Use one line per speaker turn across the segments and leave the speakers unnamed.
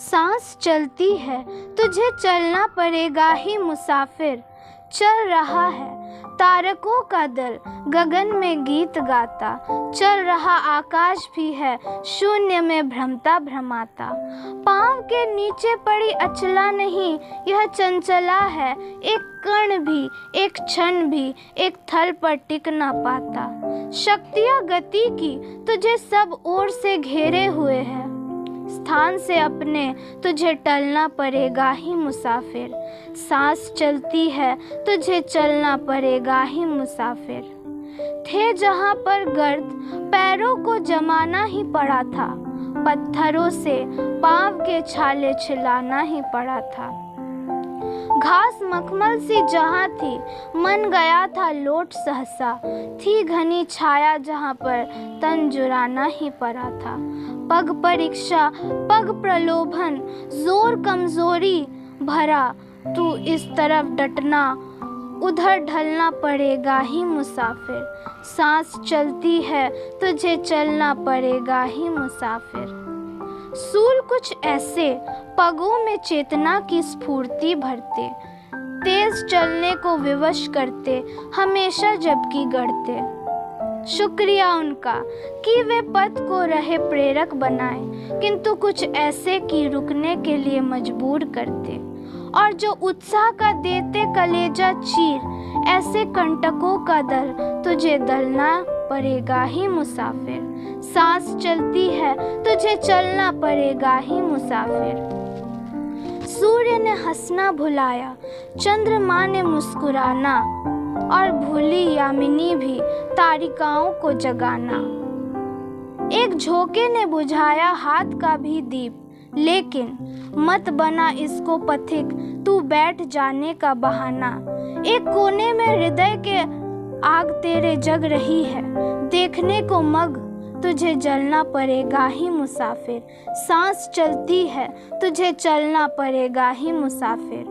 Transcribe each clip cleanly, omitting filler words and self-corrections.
सांस चलती है तुझे चलना पड़ेगा ही मुसाफिर। चल रहा है तारकों का दल गगन में गीत गाता, चल रहा आकाश भी है शून्य में भ्रमता भ्रमाता। पाँव के नीचे पड़ी अचला नहीं यह चंचला है, एक कण भी एक क्षण भी एक थल पर टिक न पाता। शक्तियाँ गति की तुझे सब ओर से घेरे हुए है, स्थान से अपने तुझे टलना पड़ेगा ही मुसाफिर। सांस चलती है तुझे चलना पड़ेगा ही मुसाफिर। थे जहाँ पर गर्द पैरों को जमाना ही पड़ा था, पत्थरों से पाँव के छाले छिलाना ही पड़ा था। घास मखमल सी जहाँ थी मन गया था लोट सहसा, थी घनी छाया जहाँ पर तन जुराना ही पड़ा था। पग परीक्षा पग प्रलोभन जोर कमजोरी भरा, तू इस तरफ डटना उधर ढलना पड़ेगा ही मुसाफिर। सांस चलती है तुझे चलना पड़ेगा ही मुसाफिर। सूल कुछ ऐसे पगों में चेतना की स्फूर्ति भरते, तेज चलने को विवश करते हमेशा जबकि गढ़ते। शुक्रिया उनका कि वे पथ को रहे प्रेरक बनाए, किंतु कुछ ऐसे कि रुकने के लिए मजबूर करते। और जो उत्साह का देते कलेजा चीर, ऐसे कंटकों का दल तुझे दलना पड़ेगा ही मुसाफिर। सांस चलती है तुझे चलना पड़ेगा ही मुसाफिर। सूर्य ने हंसना भुलाया, चंद्रमा ने मुस्कुराना, और भूली यामिनी भी तारिकाओं को जगाना। एक झोंके ने बुझाया हाथ का भी दीप, लेकिन मत बना इसको पथिक तू बैठ जाने का बहाना। एक कोने में हृदय के आग तेरे जग रही है, देखने को मग तुझे जलना पड़ेगा ही मुसाफिर। सांस चलती है तुझे चलना पड़ेगा ही मुसाफिर।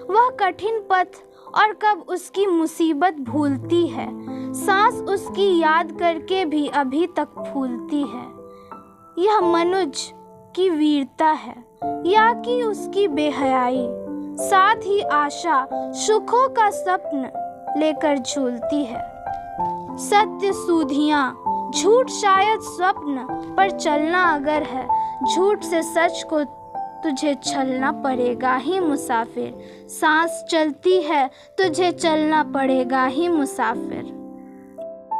वह कठिन पथ और कब उसकी मुसीबत भूलती है, सांस उसकी याद करके भी अभी तक फूलती है। यह मनुज की वीरता है या कि उसकी बेहयाई, साथ ही आशा सुखों का स्वप्न लेकर झूलती है। सत्य सूधियाँ झूठ शायद स्वप्न पर चलना अगर है, झूठ से सच को तुझे छलना पड़ेगा ही मुसाफिर। सांस चलती है तुझे चलना पड़ेगा ही मुसाफिर।